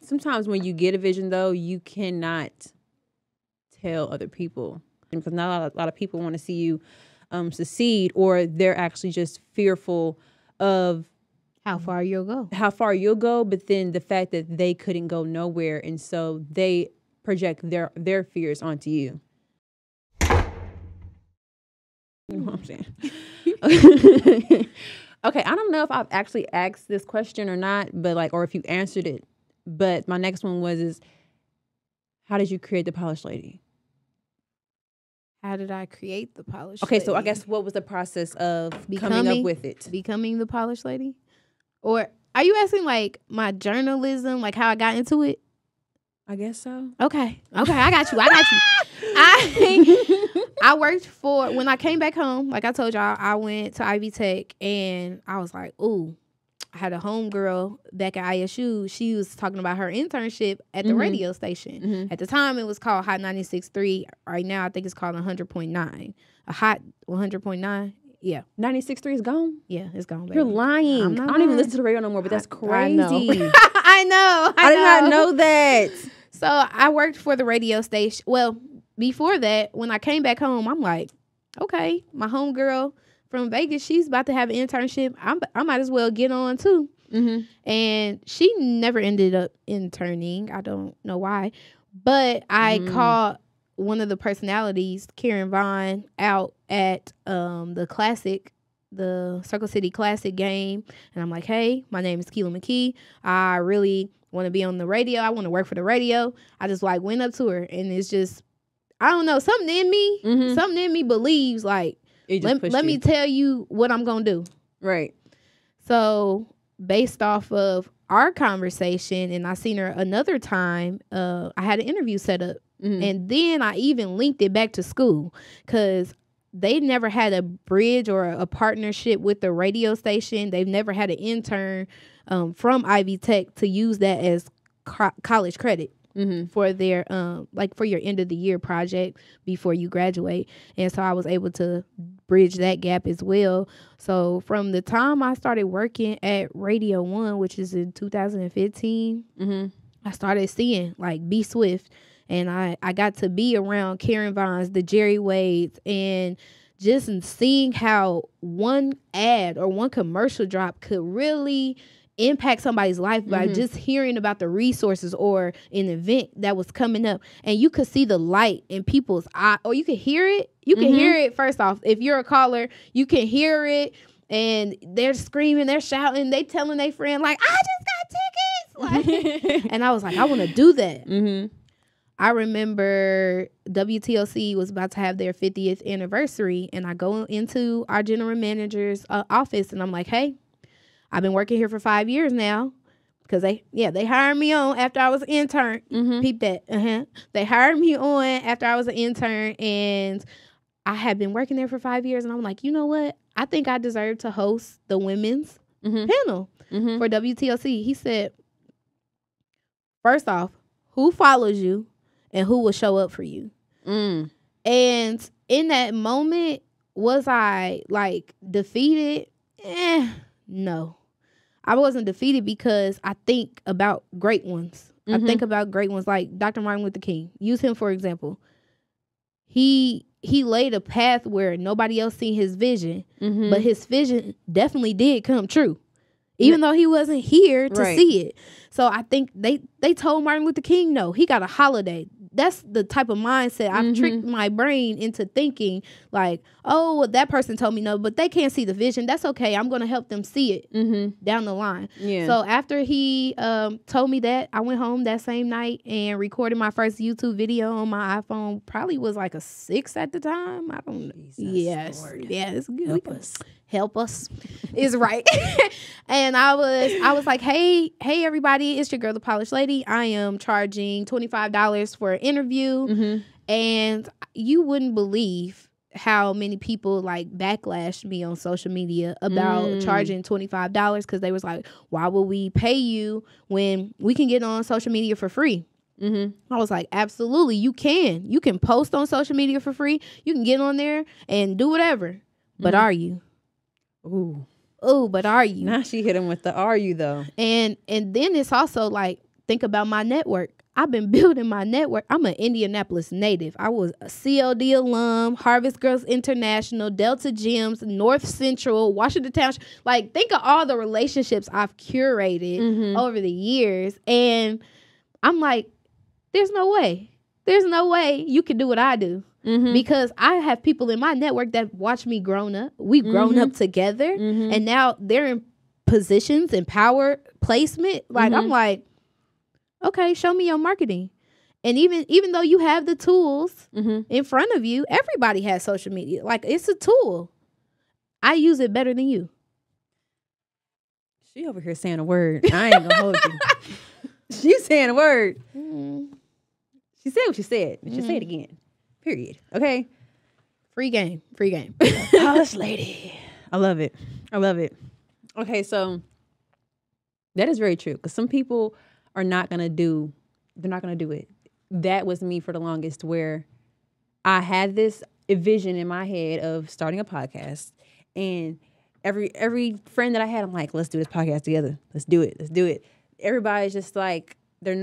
sometimes when you get a vision, though, you cannot tell other people, because not a lot of people want to see you succeed, or they're actually just fearful of how far you'll go. But then the fact that they couldn't go nowhere, and so they project their fears onto you. You know what I'm saying? Okay, I don't know if I've actually asked this question or not, but or if you answered it. But my next one is, how did you create the Polished Lady? How did I create the Polished Lady? Okay, so I guess what was the process of coming up with it? Becoming the Polished Lady? Or are you asking my journalism, how I got into it? I guess so. Okay, I got you. I worked when I came back home, like I told y'all, I went to Ivy Tech, and I was like, ooh, I had a homegirl back at ISU. She was talking about her internship at the radio station. At the time, it was called Hot 96.3. Right now, I think it's called 100.9. A Hot 100.9. Yeah. 96.3 is gone? Yeah, it's gone, baby. You're lying. I don't even listen to the radio no more, but that's crazy. I know. I know. I did not know that. So I worked for the radio station. Well, before that, when I came back home, I'm like, okay, my homegirl from Vegas, she's about to have an internship. I might as well get on too. And she never ended up interning. I don't know why. But I called one of the personalities, Karen Vaughn, out at the Circle City Classic game. And I'm like, hey, my name is Keela McKee. I really want to be on the radio. I want to work for the radio. I just went up to her, and it's just, I don't know, something in me believes let me tell you what I'm going to do. Right. So based off of our conversation, and I seen her another time, I had an interview set up. And then I even linked it back to school, because they never had a bridge or a partnership with the radio station. They've never had an intern from Ivy Tech to use that as college credit. For their for your end of the year project before you graduate. And so I was able to bridge that gap as well. So from the time I started working at Radio 1, which is in 2015, I started seeing B Swift, and I got to be around Karen Vaughns, the Jerry Wades, and just seeing how one ad or one commercial drop could really impact somebody's life by just hearing about the resources or an event that was coming up. And you could see the light in people's eye, or you could hear it. You can hear it, first off. If you're a caller, you can hear it, and they're screaming, they're shouting, they telling their friend, I just got tickets. And I was like, I want to do that. I remember WTOC was about to have their 50th anniversary, and I go into our general manager's office, and I'm like, hey, I've been working here for 5 years now, because they hired me on after I was an intern. Peep that. They hired me on after I was an intern, and I had been working there for 5 years, and I'm like, you know what? I think I deserve to host the women's panel for WTOC. He said, first off, who follows you and who will show up for you? And in that moment, was I defeated? No. I wasn't defeated, because I think about great ones. I think about great ones like Dr. Martin Luther King. Use him for example. He laid a path where nobody else seen his vision, but his vision definitely did come true, even though he wasn't here to see it. So I think they told Martin Luther King no. He got a holiday. That's the type of mindset. I've tricked my brain into thinking oh, that person told me no, but they can't see the vision. That's okay. I'm going to help them see it down the line. Yeah. So after he told me that, I went home that same night and recorded my first YouTube video on my iPhone. Probably was a 6 at the time. I don't know. Yes. Lord. Yeah, it's good. Help us is right. And I was like, hey everybody, it's your girl, the Polished Lady. I am charging $25 for an interview. And you wouldn't believe how many people backlashed me on social media about charging $25, because they was like, why would we pay you when we can get on social media for free? I was like, absolutely, you can post on social media for free. You can get on there and do whatever. But are you? Ooh, but are you? Now she hit him with the are you though. And then it's also think about my network. I've been building my network. I'm an Indianapolis native. I was a CLD alum, Harvest Girls International, Delta Gyms, North Central, Washington Township. Like, think of all the relationships I've curated over the years. And I'm like, there's no way. There's no way you can do what I do. Because I have people in my network that watch me grown up. We've grown up together. And now they're in positions and power placement. Like, I'm like, okay, show me your marketing. And even though you have the tools in front of you, everybody has social media. Like, it's a tool. I use it better than you. She over here saying a word. I ain't gonna hold you. She's saying a word. She said what she said. She say it again. Period. Okay. Free game. Free game. Polished lady. I love it. I love it. Okay, so that is very true. Because some people are not gonna do. They're not gonna do it. That was me for the longest, where I had this vision in my head of starting a podcast, and every friend that I had, I'm like, let's do this podcast together. Let's do it. Let's do it. Everybody's just like, they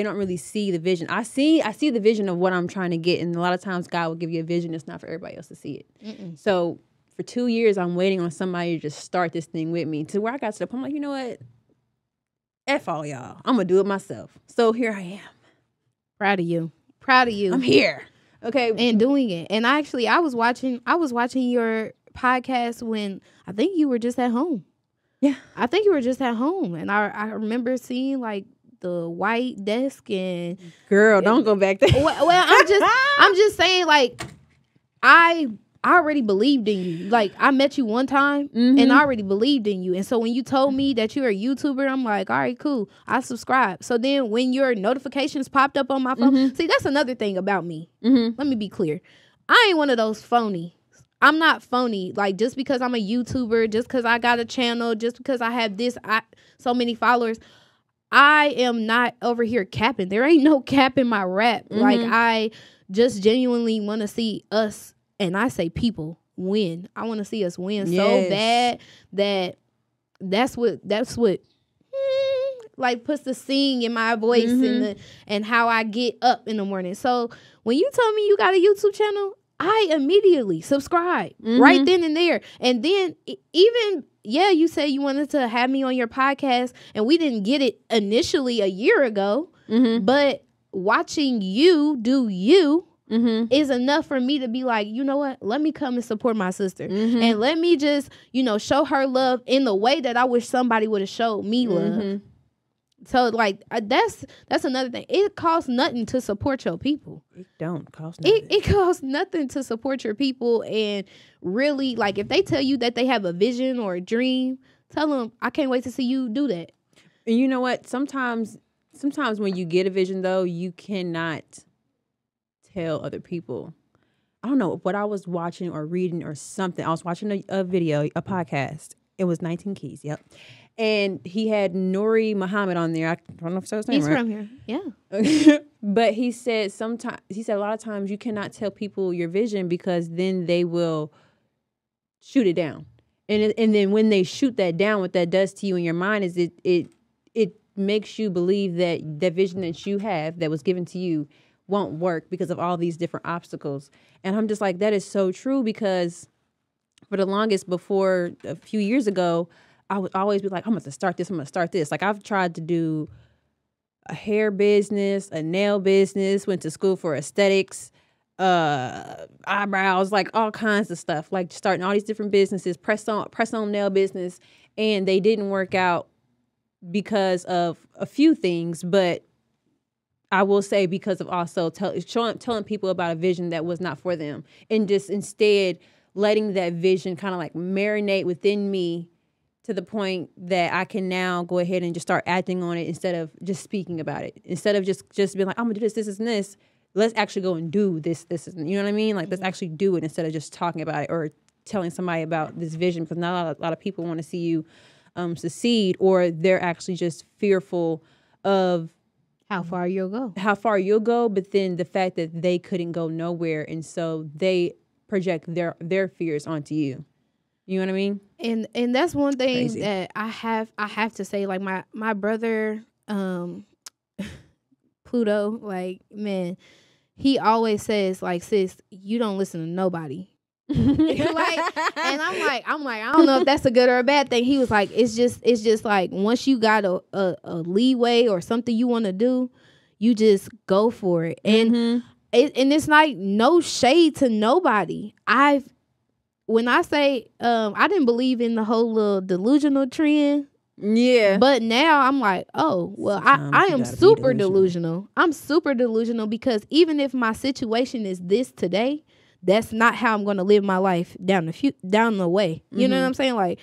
don't really see the vision. I see the vision of what I'm trying to get, and a lot of times God will give you a vision. It's not for everybody else to see it. So for 2 years, I'm waiting on somebody to just start this thing with me, to where I got to the point, I'm like, you know what? F all y'all. I'm going to do it myself. So here I am. Proud of you. Proud of you. I'm here. Okay. And doing it. And I was watching your podcast when I think you were just at home. Yeah. I think you were just at home. And I remember seeing like the white desk and girl, don't go back there. Well, I'm just saying, like, I already believed in you. Like, I met you one time and I already believed in you. And so when you told me that you're a YouTuber, I'm like, all right, cool. I subscribe. So then when your notifications popped up on my phone, see, that's another thing about me. Let me be clear. I ain't one of those phony. I'm not phony. Like, just because I'm a YouTuber, just because I got a channel, just because I have so many followers, I am not over here capping. There ain't no cap in my rap. Like, I just genuinely want to see us, and I say people, win. I want to see us win so bad that that's what like puts the sing in my voice and how I get up in the morning. So when you told me you got a YouTube channel, I immediately subscribed right then and there. And then even, you say you wanted to have me on your podcast, and we didn't get it initially a year ago, but watching you do you is enough for me to be like, you know what? Let me come and support my sister. And let me just, show her love in the way that I wish somebody would have showed me love. So, like, that's another thing. It costs nothing to support your people. It don't cost nothing. It costs nothing to support your people. And really, like, if they tell you that they have a vision or a dream, tell them, I can't wait to see you do that. And you know what? Sometimes when you get a vision, though, you cannot tell other people. I don't know what I was watching or reading or something. I was watching a video, a podcast. It was 19 Keys. Yep. And he had Nuri Muhammad on there. I don't know if that's his name. He's right? from here. Yeah. But he said a lot of times you cannot tell people your vision, because then they will shoot it down. And then when they shoot that down, what that does to you in your mind is it makes you believe that that vision that you have that was given to you won't work because of all these different obstacles. And I'm just like, that is so true, because for the longest, before a few years ago, I would always be like, I'm going to start this. I'm going to start this. Like, I've tried to do a hair business, a nail business, went to school for aesthetics, eyebrows, like all kinds of stuff, like starting all these different businesses, press on nail business. And they didn't work out because of a few things, but I will say because of also telling people about a vision that was not for them, and just instead letting that vision kind of like marinate within me to the point that I can now go ahead and just start acting on it instead of just speaking about it. Instead of just being like, I'm gonna do this, and this. Let's actually go and do this, and you know what I mean? Like, let's actually do it instead of just talking about it or telling somebody about this vision, because not a lot of people want to see you succeed, or they're actually just fearful of how far you'll go. But then the fact that they couldn't go nowhere, and so they project their fears onto you. You know what I mean? And that's one thing that I have to say. Like, my brother, Pluto, like, man, he always says, like, sis, you don't listen to nobody. Like, and I'm like, I don't know if that's a good or a bad thing. He was like, it's just like, once you got a leeway or something you want to do, you just go for it. And it's like no shade to nobody. When I say I didn't believe in the whole little delusional trend. Yeah. But now I'm like, oh, well, I am super delusional. I'm super delusional because even if my situation is this today, that's not how I'm going to live my life down the way. You know what I'm saying? Like,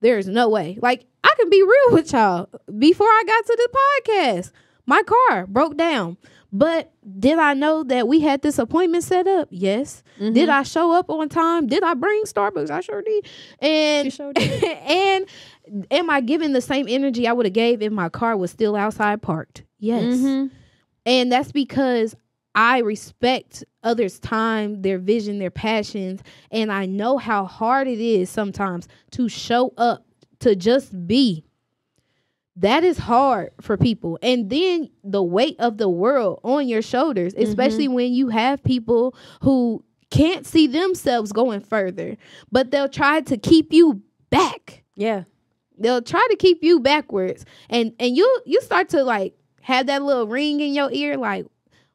there's no way. Like, I can be real with y'all. Before I got to the podcast, my car broke down. But did I know that we had this appointment set up? Yes. Did I show up on time? Did I bring Starbucks? I sure did. And she sure did. And am I giving the same energy I would have gave if my car was still outside parked? Yes. And that's because I respect others' time, their vision, their passions, and I know how hard it is sometimes to show up, to just be. That is hard for people. And then the weight of the world on your shoulders, especially when you have people who can't see themselves going further, but they'll try to keep you back. Yeah. They'll try to keep you backwards. And you start to like have that little ring in your ear, like,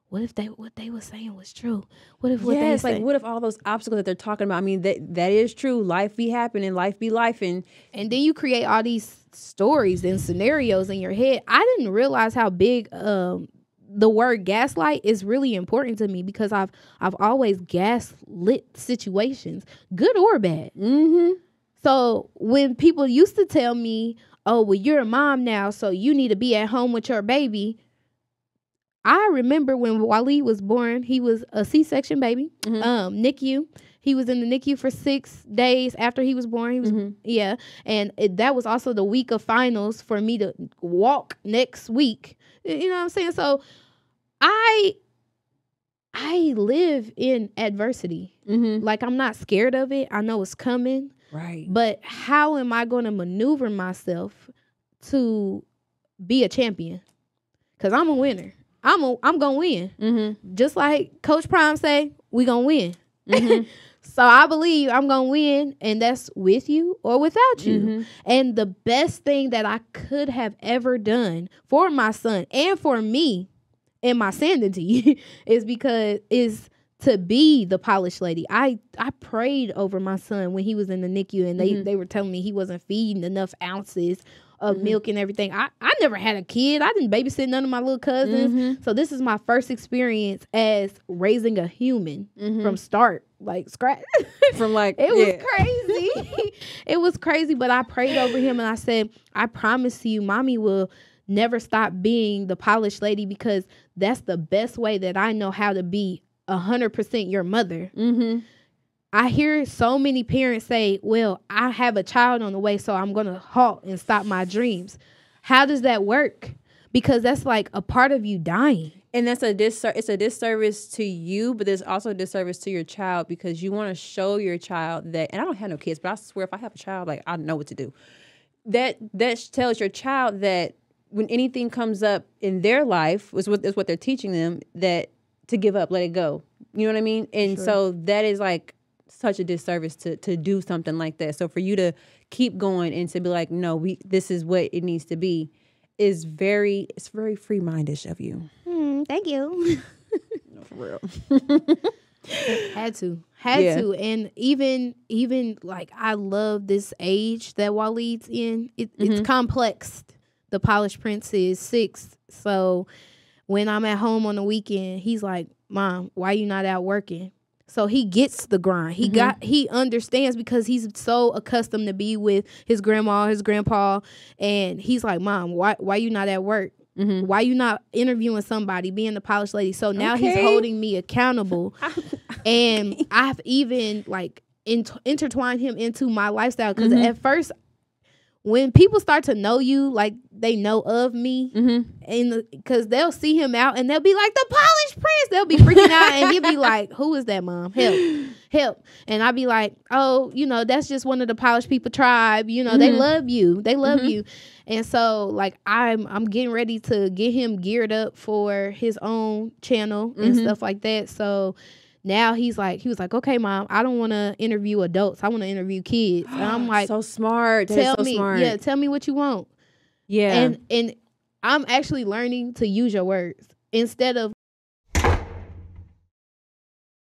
what if what they were saying was true? What if what if all those obstacles that they're talking about? I mean, that is true. Life be happening, life be life, and then you create all these stories and scenarios in your head. I didn't realize how big the word gaslight is really important to me because I've always gaslit situations, good or bad. So when people used to tell me, "Oh, well, you're a mom now, so you need to be at home with your baby." I remember when Waleed was born, he was a C-section baby, NICU. He was in the NICU for 6 days after he was born. He was, and that was also the week of finals for me to walk next week. You know what I'm saying? So I live in adversity. Like, I'm not scared of it. I know it's coming. Right. But how am I going to maneuver myself to be a champion? Because I'm a winner. I'm gonna win. Just like Coach Prime say, we gonna win. So I believe I'm gonna win, and that's with you or without you. And the best thing that I could have ever done for my son and for me and my sanity is to be the polished lady. I prayed over my son when he was in the NICU, and they were telling me he wasn't feeding enough ounces of milk and everything. I never had a kid. I didn't babysit none of my little cousins. So this is my first experience as raising a human from start, like scratch. From like, it was crazy. It was crazy, but I prayed over him and I said, I promise you, mommy will never stop being the polished lady because that's the best way that I know how to be 100% your mother. I hear so many parents say, well, I have a child on the way, so I'm going to halt and stop my dreams. How does that work? Because that's like a part of you dying. And that's it's a disservice to you, but there's also a disservice to your child because you want to show your child that, and I don't have no kids, but I swear if I have a child, like, I know what to do. That tells your child that when anything comes up in their life, is what they're teaching them, that to give up, let it go. You know what I mean? And so that is like such a disservice to do something like that. So for you to keep going and to be like, no, this is what it needs to be, it's very free-mindish of you. Thank you. No, for real. Had to. And even like, I love this age that Waleed's in. It's complex. The Polished Prince is 6. So when I'm at home on the weekend, he's like, Mom, why you not out working? So he gets the grind. He understands because he's so accustomed to be with his grandma, his grandpa, and he's like, Mom, why you not at work? Why you not interviewing somebody, being the polished lady? So now he's holding me accountable, and I've even like intertwined him into my lifestyle because at first, when people start to know you, like they know of me, and because they'll see him out and they'll be like, the Polished Prince. They'll be freaking out, and he'll be like, who is that, Mom? Help. And I'll be like, oh, that's just one of the Polished People tribe. They love you. They love you. And so, like, I'm getting ready to get him geared up for his own channel and stuff like that. So now he was like, okay, Mom, I don't want to interview adults. I want to interview kids. And I'm like, so smart. Tell me, yeah, tell me what you want. Yeah. And I'm actually learning to use your words instead of